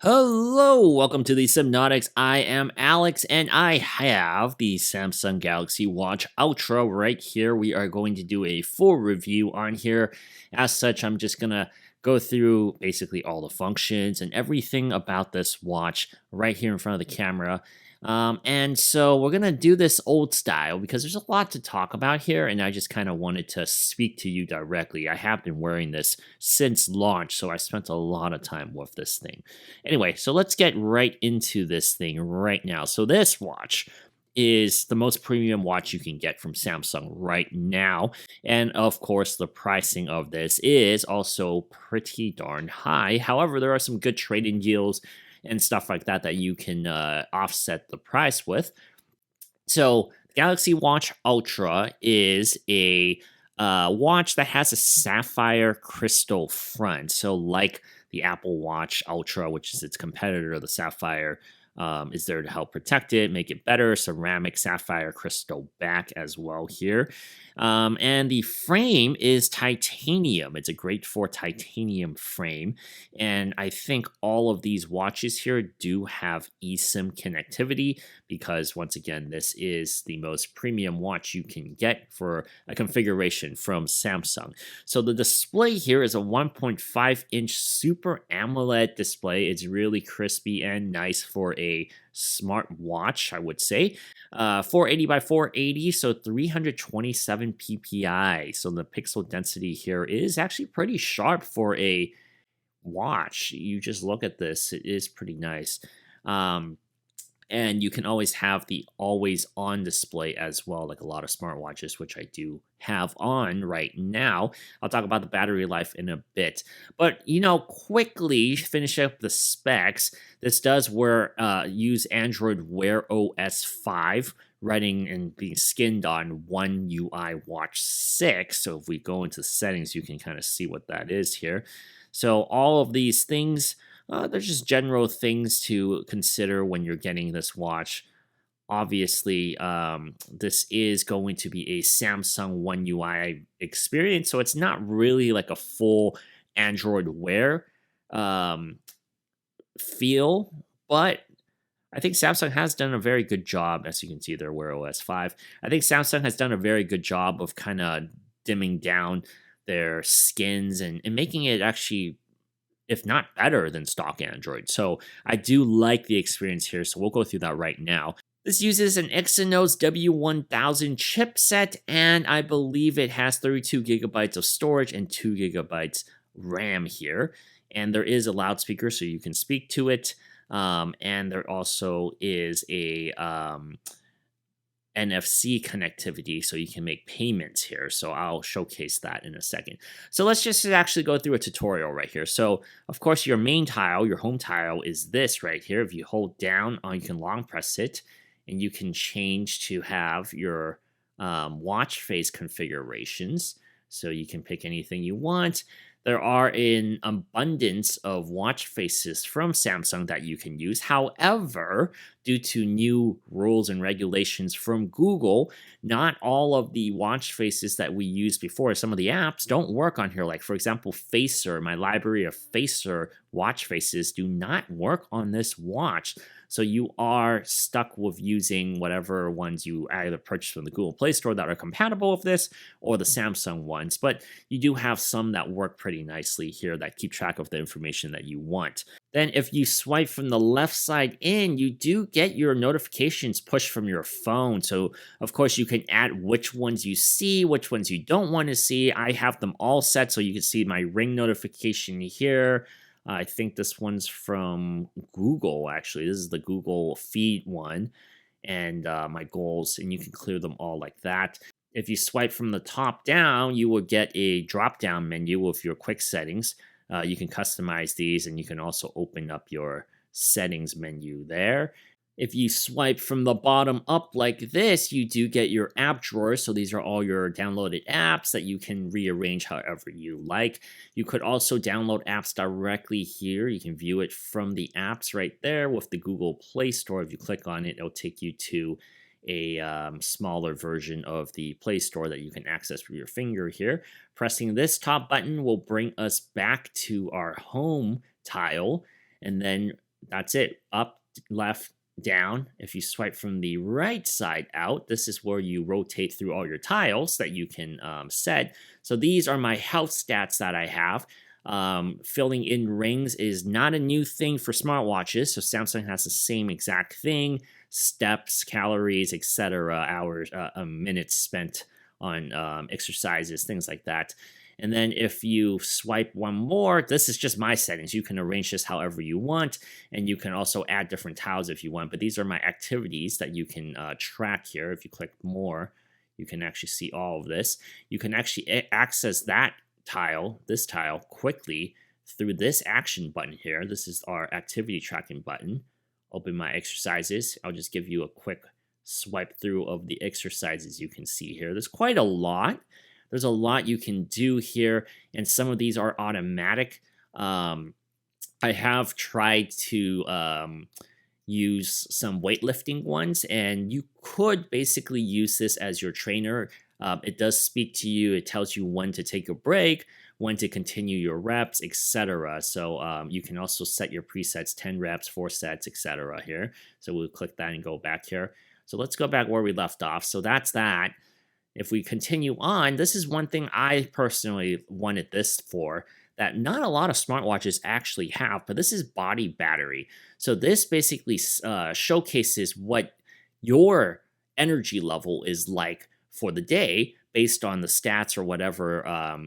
Hello, welcome to the Subnautics. I am Alex, and I have the Samsung Galaxy Watch Ultra right here. We are going to do a full review on here. As such, I'm just gonna go through basically all the functions and everything about this watch right here in front of the camera. And so we're gonna do this old style because there's a lot to talk about here, and I just kind of wanted to speak to you directly. I have been wearing this since launch, so I spent a lot of time with this thing. Anyway, so let's get right into this thing right now. So this watch is the most premium watch you can get from Samsung right now. And of course, the pricing of this is also pretty darn high. However, there are some good trade-in deals and stuff like that that you can offset the price with. So, Galaxy Watch Ultra is a watch that has a sapphire crystal front. So, like the Apple Watch Ultra, which is its competitor, the Sapphire, is there to help protect it, make it better. Ceramic sapphire crystal back as well here. And the frame is titanium. It's a grade 4 titanium frame. And I think all of these watches here do have eSIM connectivity because, once again, this is the most premium watch you can get for a configuration from Samsung. So the display here is a 1.5-inch Super AMOLED display. It's really crispy and nice for a smartwatch, I would say. 480 by 480, so 327 ppi. So the pixel density here is actually pretty sharp for a watch. You just look at this, it is pretty nice. And you can always have the always on display as well, like a lot of smartwatches, which I do have on right now. I'll talk about the battery life in a bit. But, quickly finish up the specs. This does use Android Wear OS 5 running and being skinned on One UI Watch 6. So if we go into settings, you can kind of see what that is here. So all of these things, they're just general things to consider when you're getting this watch. Obviously, this is going to be a Samsung One UI experience, so it's not really like a full Android Wear feel, but I think Samsung has done a very good job. As you can see, their Wear OS 5. I think Samsung has done a very good job of kind of dimming down their skins and making it actually, if not better than stock Android. So I do like the experience here. So we'll go through that right now. This uses an Exynos W1000 chipset, and I believe it has 32 gigabytes of storage and 2 gigabytes RAM here. And there is a loudspeaker, so you can speak to it. And there also is a NFC connectivity, so you can make payments here. So I'll showcase that in a second. So let's just actually go through a tutorial right here. So of course, your main tile, your home tile, is this right here. If you hold down, you can long press it, and you can change to have your watch face configurations. So you can pick anything you want. There are an abundance of watch faces from Samsung that you can use. However, due to new rules and regulations from Google, not all of the watch faces that we used before, some of the apps don't work on here. Like, for example, Facer, my library of Facer watch faces do not work on this watch. So you are stuck with using whatever ones you either purchased from the Google Play Store that are compatible with this, or the Samsung ones. But you do have some that work pretty nicely here that keep track of the information that you want. Then if you swipe from the left side in, you do get your notifications pushed from your phone. So of course you can add which ones you see, which ones you don't want to see. I have them all set so you can see my ring notification here. I think this one's from Google, actually. This is the Google feed one, and my goals, and you can clear them all like that. If you swipe from the top down, you will get a drop-down menu with your quick settings. You can customize these, and you can also open up your settings menu there. If you swipe from the bottom up like this, you do get your app drawer. So these are all your downloaded apps that you can rearrange however you like. You could also download apps directly here. You can view it from the apps right there with the Google Play Store. If you click on it, it'll take you to a smaller version of the Play Store that you can access with your finger here. Pressing this top button will bring us back to our home tile. And then That's it. Up, left, down. If you swipe from the right side out, this is where you rotate through all your tiles that you can set. So these are my health stats that I have. Filling in rings is not a new thing for smartwatches. So Samsung has the same exact thing: steps, calories, etc., hours, minutes spent on exercises, things like that. And then if you swipe one more, this is just my settings. You can arrange this however you want, and you can also add different tiles if you want. But these are my activities that you can track here. If you click more, you can actually see all of this. You can actually access that tile, this tile, quickly through this action button here. This is our activity tracking button. Open my exercises. I'll just give you a quick swipe through of the exercises you can see here. There's quite a lot. There's a lot you can do here, and some of these are automatic. I have tried to use some weightlifting ones, and you could basically use this as your trainer. It does speak to you. It tells you when to take a break, when to continue your reps, etc. So you can also set your presets, 10 reps, 4 sets, etc. here. So we'll click that and go back here. So let's go back where we left off. So that's that. If we continue on, this is one thing I personally wanted this for that not a lot of smartwatches actually have, but this is body battery. So this basically showcases what your energy level is like for the day based on the stats or whatever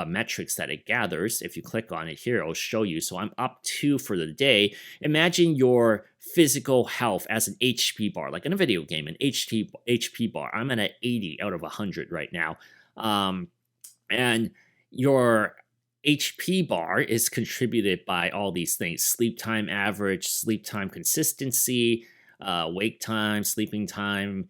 metrics that it gathers. If you click on it here, it'll show you. So I'm up 2 for the day. Imagine your physical health as an HP bar, like in a video game, an HP bar. I'm at an 80 out of 100 right now. And your HP bar is contributed by all these things: sleep time average, sleep time consistency, wake time, sleeping time,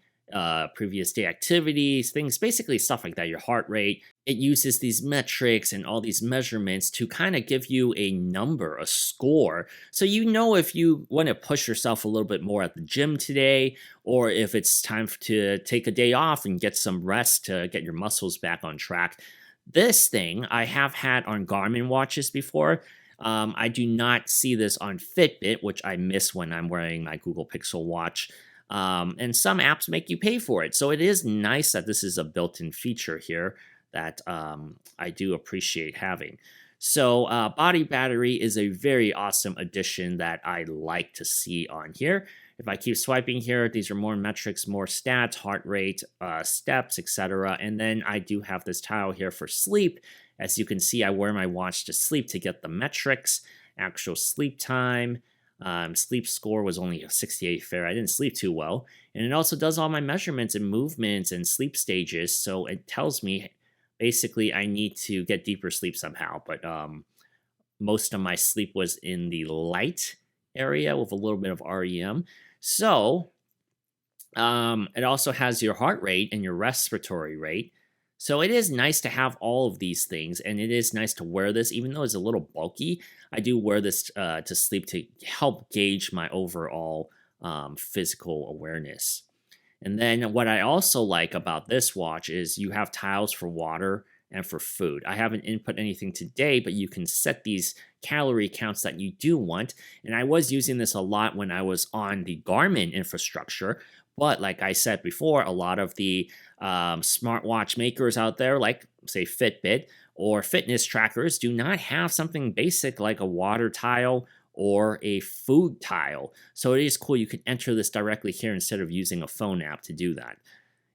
previous day activities, things, basically stuff like that, your heart rate. It uses these metrics and all these measurements to kind of give you a number, a score. So you know if you want to push yourself a little bit more at the gym today, or if it's time to take a day off and get some rest to get your muscles back on track. This thing I have had on Garmin watches before. I do not see this on Fitbit, which I miss when I'm wearing my Google Pixel watch. And some apps make you pay for it. So it is nice that this is a built-in feature here that I do appreciate having. So body battery is a very awesome addition that I like to see on here. If I keep swiping here, these are more metrics, more stats, heart rate, steps, etc. And then I do have this tile here for sleep. As you can see, I wear my watch to sleep to get the metrics, actual sleep time. Sleep score was only a 68 fair. I didn't sleep too well. And it also does all my measurements and movements and sleep stages. So it tells me basically I need to get deeper sleep somehow. But most of my sleep was in the light area with a little bit of REM. So it also has your heart rate and your respiratory rate. So it is nice to have all of these things, and it is nice to wear this, even though it's a little bulky. I do wear this to sleep to help gauge my overall physical awareness. And then what I also like about this watch is you have tiles for water and for food. I haven't input anything today, but you can set these calorie counts that you do want. And I was using this a lot when I was on the Garmin infrastructure. But like I said before, a lot of the smartwatch makers out there, like say Fitbit or fitness trackers, do not have something basic like a water tile or a food tile. So it is cool. You can enter this directly here instead of using a phone app to do that.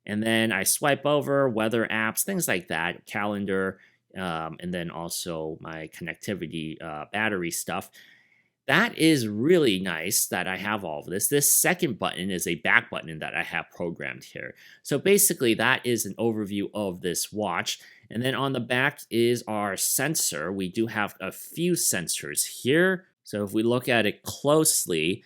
And then I swipe over weather apps, things like that, calendar, and then also my connectivity battery stuff. That is really nice that I have all of this. This second button is a back button that I have programmed here. So basically that is an overview of this watch. And then on the back is our sensor. We do have a few sensors here. So if we look at it closely,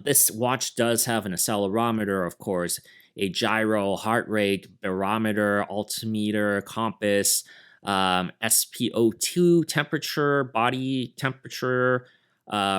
this watch does have an accelerometer, of course, a gyro, heart rate, barometer, altimeter, compass, SpO2 temperature, body temperature,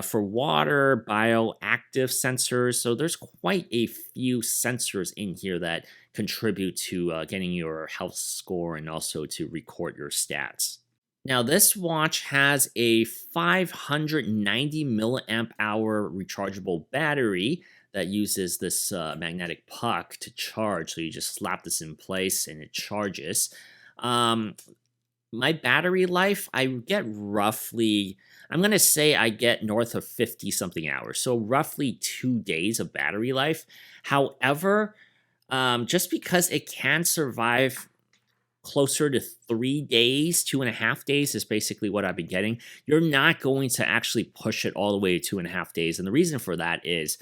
for water, bioactive sensors. So there's quite a few sensors in here that contribute to getting your health score and also to record your stats. Now, this watch has a 590 milliamp hour rechargeable battery that uses this magnetic puck to charge. So you just slap this in place and it charges. Um, my battery life, I get roughly, I'm going to say I get north of 50 something hours. So roughly 2 days of battery life. However, just because it can survive closer to 3 days, 2.5 days is basically what I've been getting. You're not going to actually push it all the way to 2.5 days. And the reason for that is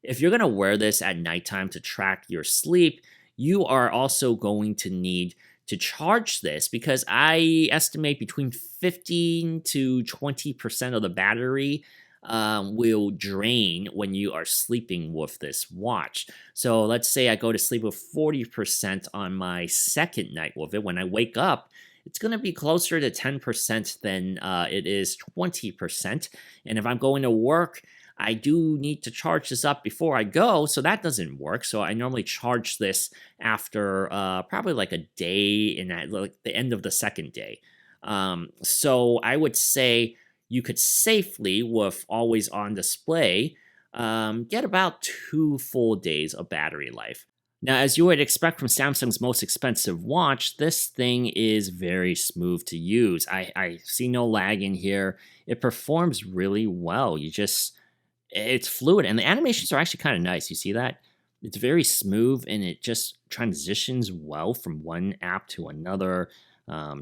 if you're going to wear this at nighttime to track your sleep, you are also going to need to charge this because I estimate between 15 to 20% of the battery will drain when you are sleeping with this watch. So let's say I go to sleep with 40% on my second night with it. When I wake up, it's going to be closer to 10% than it is 20%. And if I'm going to work, I do need to charge this up before I go, so that doesn't work. So I normally charge this after probably like a day and at like the end of the second day. So I would say you could safely, with always on display, get about 2 full days of battery life. Now, as you would expect from Samsung's most expensive watch, this thing is very smooth to use. I see no lag in here. It performs really well. It's fluid, and the animations are actually kind of nice. You see that? It's very smooth, and it just transitions well from one app to another.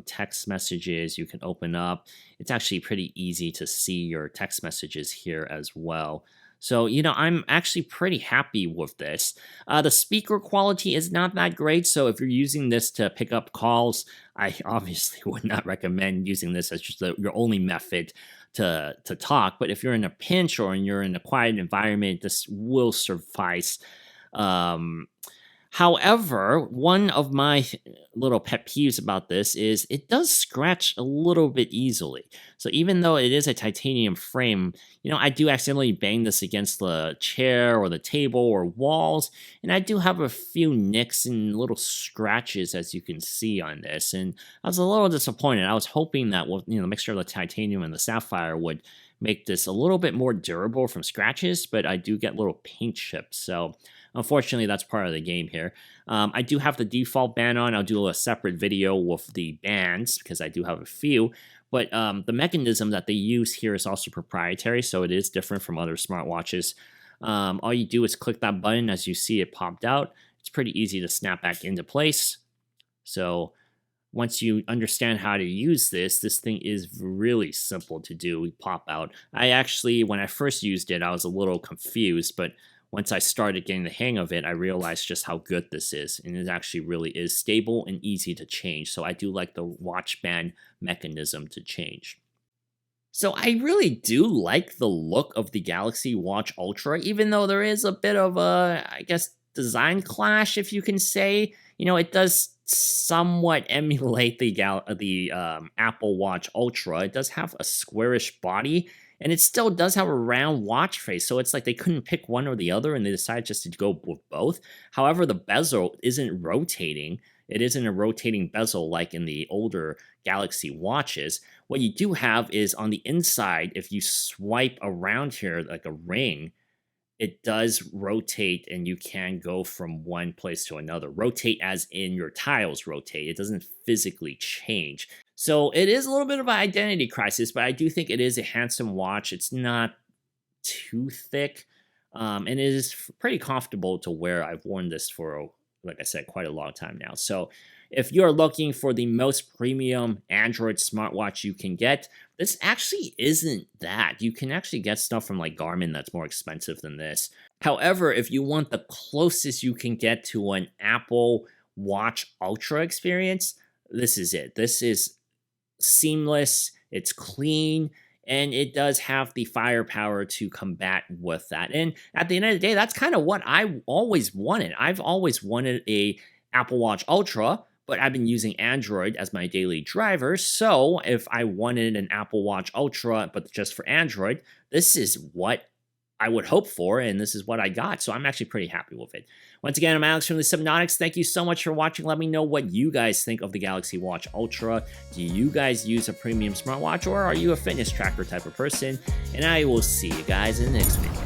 Text messages you can open up. It's actually pretty easy to see your text messages here as well. So, I'm actually pretty happy with this. The speaker quality is not that great, so if you're using this to pick up calls, I obviously would not recommend using this as just your only method to talk. But if you're in a pinch or you're in a quiet environment, this will suffice. Um, However, one of my little pet peeves about this is it does scratch a little bit easily. So even though it is a titanium frame, I do accidentally bang this against the chair or the table or walls, and I do have a few nicks and little scratches as you can see on this. And I was a little disappointed. I was hoping that the mixture of the titanium and the sapphire would make this a little bit more durable from scratches, but I do get little paint chips. So unfortunately, that's part of the game here. I do have the default band on. I'll do a separate video with the bands because I do have a few. But the mechanism that they use here is also proprietary, so it is different from other smartwatches. All you do is click that button as you see it popped out. It's pretty easy to snap back into place. So once you understand how to use this thing is really simple to do. We pop out. When I first used it, I was a little confused, but once I started getting the hang of it, I realized just how good this is. And it actually really is stable and easy to change. So I do like the watch band mechanism to change. So I really do like the look of the Galaxy Watch Ultra, even though there is a bit of a, I guess, design clash, if you can say. It does somewhat emulate the Apple Watch Ultra. It does have a squarish body, and it still does have a round watch face. So it's like they couldn't pick one or the other, and they decided just to go with both. However, the bezel isn't rotating. It isn't a rotating bezel like in the older Galaxy watches. What you do have is on the inside, if you swipe around here like a ring, it does rotate and you can go from one place to another. Rotate as in your tiles rotate. It doesn't physically change. So it is a little bit of an identity crisis, but I do think it is a handsome watch. It's not too thick, and it is pretty comfortable to wear. I've worn this for, like I said, quite a long time now. So if you're looking for the most premium Android smartwatch you can get, this actually isn't that. You can actually get stuff from like Garmin that's more expensive than this. However, if you want the closest you can get to an Apple Watch Ultra experience, this is it. This is seamless, it's clean, and it does have the firepower to combat with that. And at the end of the day, that's kind of what I always wanted. I've always wanted a Apple Watch Ultra, but I've been using Android as my daily driver. So if I wanted an Apple Watch Ultra, but just for Android, this is what I would hope for, and this is what I got, so I'm actually pretty happy with it. Once again, I'm Alex from the Subnautics. Thank you so much for watching. Let me know what you guys think of the Galaxy Watch Ultra. Do you guys use a premium smartwatch, or are you a fitness tracker type of person? And I will see you guys in the next video.